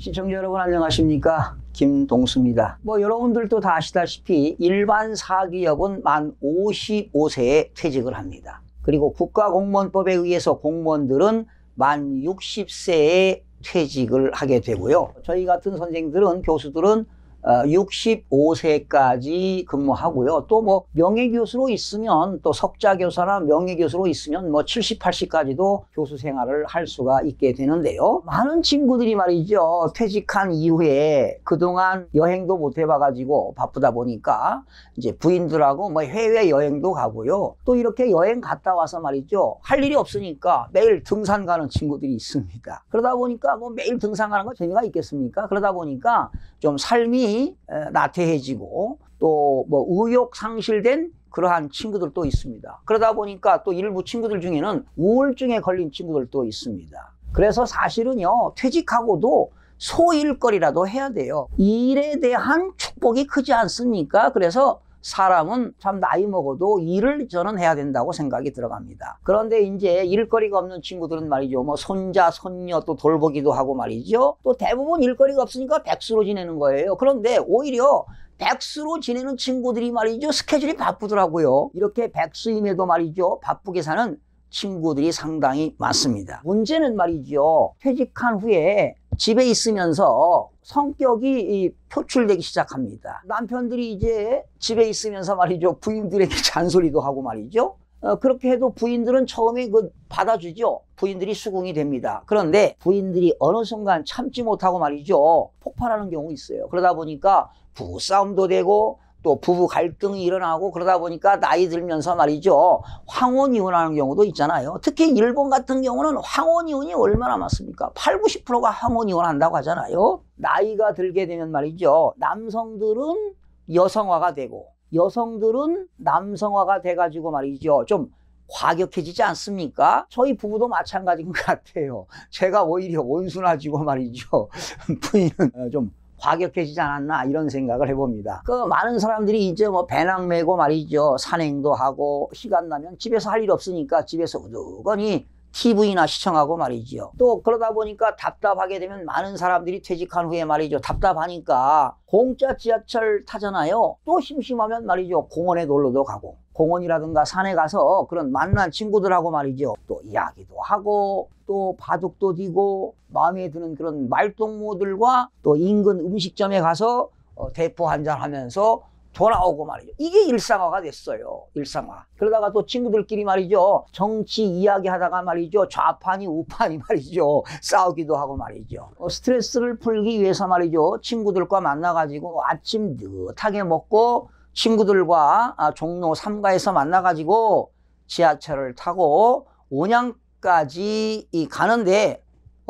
시청자 여러분 안녕하십니까, 김동수입니다. 여러분들도 다 아시다시피 일반 사기업은 만 55세에 퇴직을 합니다. 그리고 국가공무원법에 의해서 공무원들은 만 60세에 퇴직을 하게 되고요. 저희 같은 선생들은, 교수들은 65세까지 근무하고요. 또 명예교수로 있으면, 또 석자교사나 명예교수로 있으면 70, 80까지도 교수 생활을 할 수가 있게 되는데요. 많은 친구들이 말이죠, 퇴직한 이후에 그동안 여행도 못 해봐가지고 바쁘다 보니까 이제 부인들하고 해외 여행도 가고요. 또 이렇게 여행 갔다 와서 말이죠, 할 일이 없으니까 매일 등산 가는 친구들이 있습니다. 그러다 보니까 매일 등산 가는 거 재미가 있겠습니까? 그러다 보니까 좀 삶이 나태해지고 또 의욕 상실된 그러한 친구들도 있습니다. 그러다 보니까 또 일부 친구들 중에는 우울증에 걸린 친구들도 있습니다. 그래서 사실은요, 퇴직하고도 소일거리라도 해야 돼요. 일에 대한 축복이 크지 않습니까? 그래서 사람은 참 나이 먹어도 일을 저는 해야 된다고 생각이 들어갑니다. 그런데 이제 일거리가 없는 친구들은 말이죠, 손자, 손녀 또 돌보기도 하고 말이죠. 또 대부분 일거리가 없으니까 백수로 지내는 거예요. 그런데 오히려 백수로 지내는 친구들이 말이죠, 스케줄이 바쁘더라고요. 이렇게 백수임에도 말이죠, 바쁘게 사는 친구들이 상당히 많습니다. 문제는 말이죠, 퇴직한 후에 집에 있으면서 성격이 표출되기 시작합니다. 남편들이 이제 집에 있으면서 말이죠, 부인들에게 잔소리도 하고 말이죠. 그렇게 해도 부인들은 처음에 받아주죠. 부인들이 수긍이 됩니다. 그런데 부인들이 어느 순간 참지 못하고 말이죠, 폭발하는 경우 있어요. 그러다 보니까 부부싸움도 되고 또 부부 갈등이 일어나고, 그러다 보니까 나이 들면서 말이죠, 황혼이혼하는 경우도 있잖아요. 특히 일본 같은 경우는 황혼이혼이 얼마나 많습니까? 80, 90%가 황혼이혼한다고 하잖아요. 나이가 들게 되면 말이죠, 남성들은 여성화가 되고 여성들은 남성화가 돼가지고 말이죠, 좀 과격해지지 않습니까? 저희 부부도 마찬가지인 것 같아요. 제가 오히려 온순해지고 말이죠, 부인은 좀 과격해지지 않았나, 이런 생각을 해봅니다. 많은 사람들이 이제 배낭 메고 말이죠, 산행도 하고, 시간 나면 집에서 할 일 없으니까 집에서 우두거니 TV나 시청하고 말이죠. 또 그러다 보니까 답답하게 되면 많은 사람들이 퇴직한 후에 말이죠, 답답하니까 공짜 지하철 타잖아요. 또 심심하면 말이죠, 공원에 놀러도 가고, 공원이라든가 산에 가서 그런 만난 친구들하고 말이죠, 또 이야기도 하고, 또 바둑도 뒤고, 마음에 드는 그런 말동무들과 또 인근 음식점에 가서 대포 한잔 하면서 돌아오고 말이죠. 이게 일상화가 됐어요. 일상화. 그러다가 또 친구들끼리 말이죠, 정치 이야기 하다가 말이죠, 좌판이 우판이 말이죠, 싸우기도 하고 말이죠. 스트레스를 풀기 위해서 말이죠, 친구들과 만나가지고 아침 느긋하게 먹고 친구들과 종로 3가에서 만나가지고 지하철을 타고 온양까지 가는데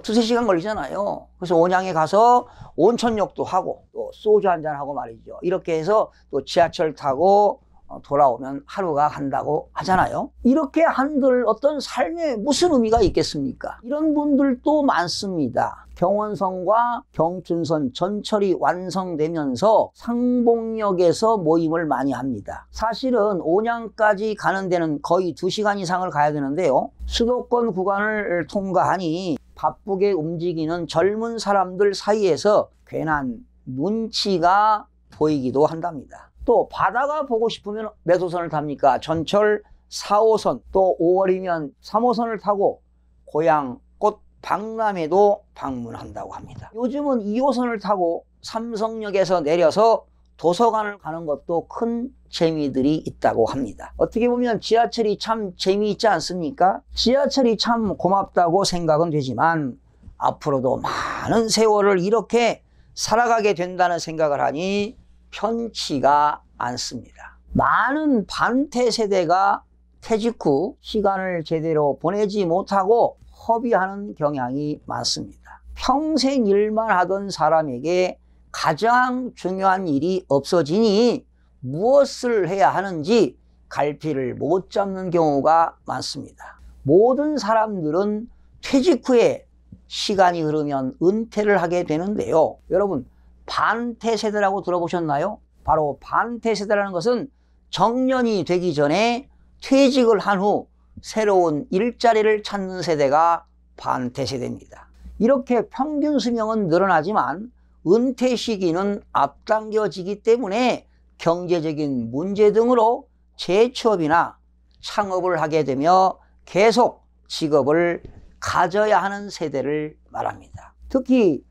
두세 시간 걸리잖아요. 그래서 온양에 가서 온천욕도 하고 또 소주 한잔하고 말이죠. 이렇게 해서 또 지하철 타고 돌아오면 하루가 간다고 하잖아요. 이렇게 한들 어떤 삶에 무슨 의미가 있겠습니까? 이런 분들도 많습니다. 경원선과 경춘선 전철이 완성되면서 상봉역에서 모임을 많이 합니다. 사실은 온양까지 가는 데는 거의 2시간 이상을 가야 되는데요, 수도권 구간을 통과하니 바쁘게 움직이는 젊은 사람들 사이에서 괜한 눈치가 보이기도 한답니다. 또 바다가 보고 싶으면 몇 호선을 탑니까? 전철 4호선, 또 5월이면 3호선을 타고 고향 꽃 박람회도 방문한다고 합니다. 요즘은 2호선을 타고 삼성역에서 내려서 도서관을 가는 것도 큰 재미들이 있다고 합니다. 어떻게 보면 지하철이 참 재미있지 않습니까? 지하철이 참 고맙다고 생각은 되지만 앞으로도 많은 세월을 이렇게 살아가게 된다는 생각을 하니 편치가 않습니다. 많은 반태 세대가 퇴직 후 시간을 제대로 보내지 못하고 허비하는 경향이 많습니다. 평생 일만 하던 사람에게 가장 중요한 일이 없어지니 무엇을 해야 하는지 갈피를 못 잡는 경우가 많습니다. 모든 사람들은 퇴직 후에 시간이 흐르면 은퇴를 하게 되는데요. 여러분, 반태세대라고 들어보셨나요? 바로 반태세대라는 것은 정년이 되기 전에 퇴직을 한 후 새로운 일자리를 찾는 세대가 반태세대입니다. 이렇게 평균 수명은 늘어나지만 은퇴 시기는 앞당겨지기 때문에 경제적인 문제 등으로 재취업이나 창업을 하게 되며 계속 직업을 가져야 하는 세대를 말합니다. 특히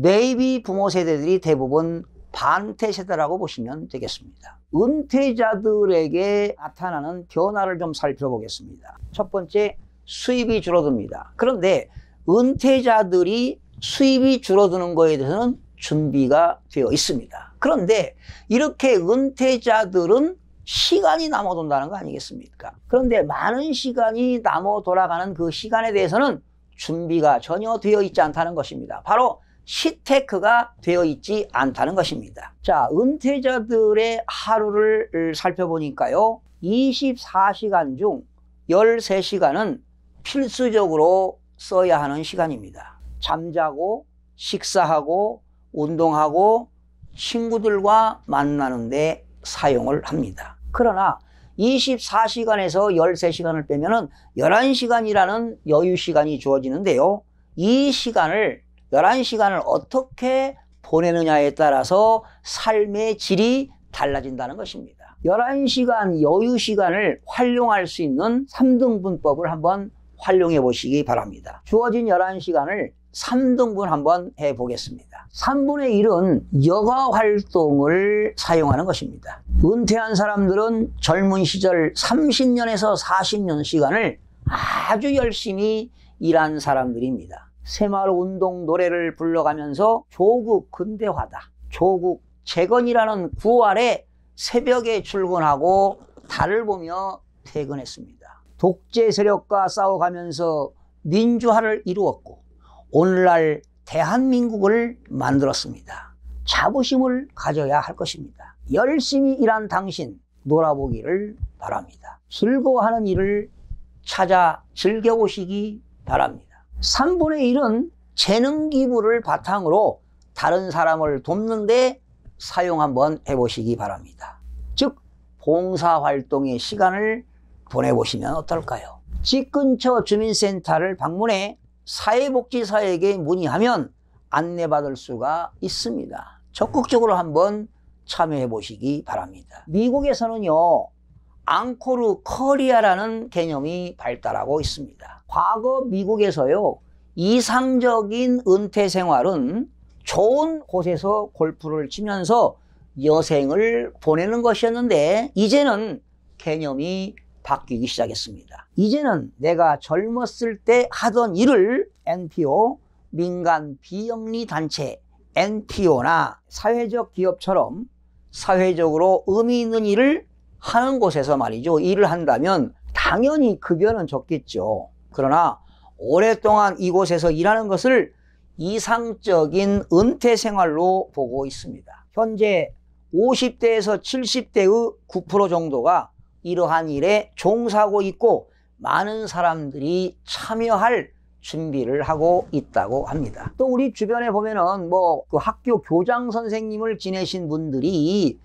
베이비 부모 세대들이 대부분 반퇴 세대라고 보시면 되겠습니다. 은퇴자들에게 나타나는 변화를 좀 살펴보겠습니다. 첫 번째, 수입이 줄어듭니다. 그런데 은퇴자들이 수입이 줄어드는 것에 대해서는 준비가 되어 있습니다. 그런데 이렇게 은퇴자들은 시간이 남아 돈다는 거 아니겠습니까? 그런데 많은 시간이 남아 돌아가는 그 시간에 대해서는 준비가 전혀 되어 있지 않다는 것입니다. 바로 시테크가 되어 있지 않다는 것입니다. 자, 은퇴자들의 하루를 살펴보니까요, 24시간 중 13시간은 필수적으로 써야 하는 시간입니다. 잠자고, 식사하고, 운동하고, 친구들과 만나는데 사용을 합니다. 그러나 24시간에서 13시간을 빼면은 11시간이라는 여유 시간이 주어지는데요. 이 시간을 11시간을 어떻게 보내느냐에 따라서 삶의 질이 달라진다는 것입니다. 11시간 여유 시간을 활용할 수 있는 3등분법을 한번 활용해 보시기 바랍니다. 주어진 11시간을 3등분 한번 해보겠습니다. 3분의 1은 여가 활동을 사용하는 것입니다. 은퇴한 사람들은 젊은 시절 30년에서 40년 시간을 아주 열심히 일한 사람들입니다. 새마을 운동 노래를 불러가면서 조국 근대화다, 조국 재건이라는 구활에 새벽에 출근하고 달을 보며 퇴근했습니다. 독재 세력과 싸워가면서 민주화를 이루었고 오늘날 대한민국을 만들었습니다. 자부심을 가져야 할 것입니다. 열심히 일한 당신 놀아보기를 바랍니다. 즐거워하는 일을 찾아 즐겨보시기 바랍니다. 3분의 1은 재능 기부를 바탕으로 다른 사람을 돕는 데 사용 한번 해보시기 바랍니다. 즉 봉사활동의 시간을 보내보시면 어떨까요? 집 근처 주민센터를 방문해 사회복지사에게 문의하면 안내받을 수가 있습니다. 적극적으로 한번 참여해 보시기 바랍니다. 미국에서는요, 앙코르 커리어라는 개념이 발달하고 있습니다. 과거 미국에서요, 이상적인 은퇴 생활은 좋은 곳에서 골프를 치면서 여생을 보내는 것이었는데 이제는 개념이 바뀌기 시작했습니다. 이제는 내가 젊었을 때 하던 일을 NPO, 민간 비영리 단체 NPO나 사회적 기업처럼 사회적으로 의미 있는 일을 하는 곳에서 말이죠, 일을 한다면 당연히 급여는 적겠죠. 그러나 오랫동안 이곳에서 일하는 것을 이상적인 은퇴 생활로 보고 있습니다. 현재 50대에서 70대의 9% 정도가 이러한 일에 종사하고 있고 많은 사람들이 참여할 준비를 하고 있다고 합니다. 또 우리 주변에 보면은 그 학교 교장 선생님을 지내신 분들이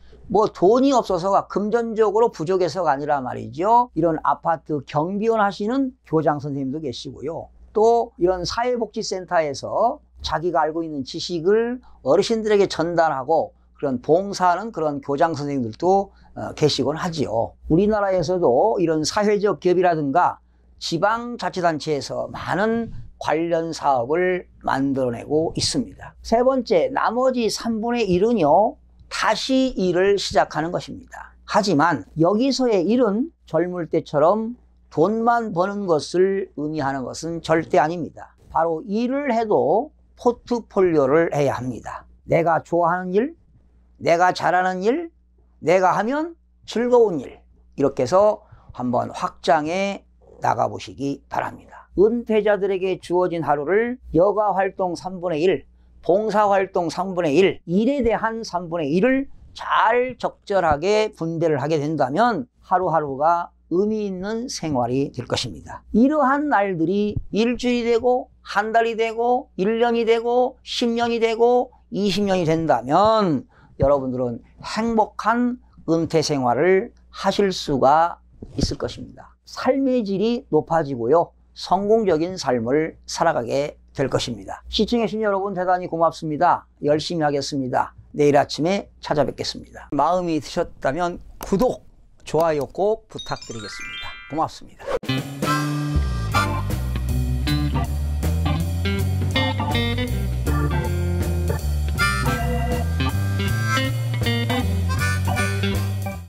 돈이 없어서가 금전적으로 부족해서가 아니라 말이죠, 이런 아파트 경비원 하시는 교장 선생님도 계시고요. 또 이런 사회복지센터에서 자기가 알고 있는 지식을 어르신들에게 전달하고 그런 봉사하는 그런 교장 선생님들도 계시곤 하지요. 우리나라에서도 이런 사회적 기업이라든가 지방자치단체에서 많은 관련 사업을 만들어내고 있습니다. 세 번째, 나머지 3분의 1은요, 다시 일을 시작하는 것입니다. 하지만 여기서의 일은 젊을 때처럼 돈만 버는 것을 의미하는 것은 절대 아닙니다. 바로 일을 해도 포트폴리오를 해야 합니다. 내가 좋아하는 일, 내가 잘하는 일, 내가 하면 즐거운 일, 이렇게 해서 한번 확장해 나가보시기 바랍니다. 은퇴자들에게 주어진 하루를 여가활동 3분의 1, 봉사활동 3분의 1, 일에 대한 3분의 1을 잘 적절하게 분배를 하게 된다면 하루하루가 의미 있는 생활이 될 것입니다. 이러한 날들이 일주일이 되고 한 달이 되고 1년이 되고 10년이 되고 20년이 된다면 여러분들은 행복한 은퇴 생활을 하실 수가 있을 것입니다. 삶의 질이 높아지고요, 성공적인 삶을 살아가게 될 것입니다. 시청해주신 여러분 대단히 고맙습니다. 열심히 하겠습니다. 내일 아침에 찾아뵙겠습니다. 마음이 드셨다면 구독, 좋아요 꼭 부탁드리겠습니다. 고맙습니다.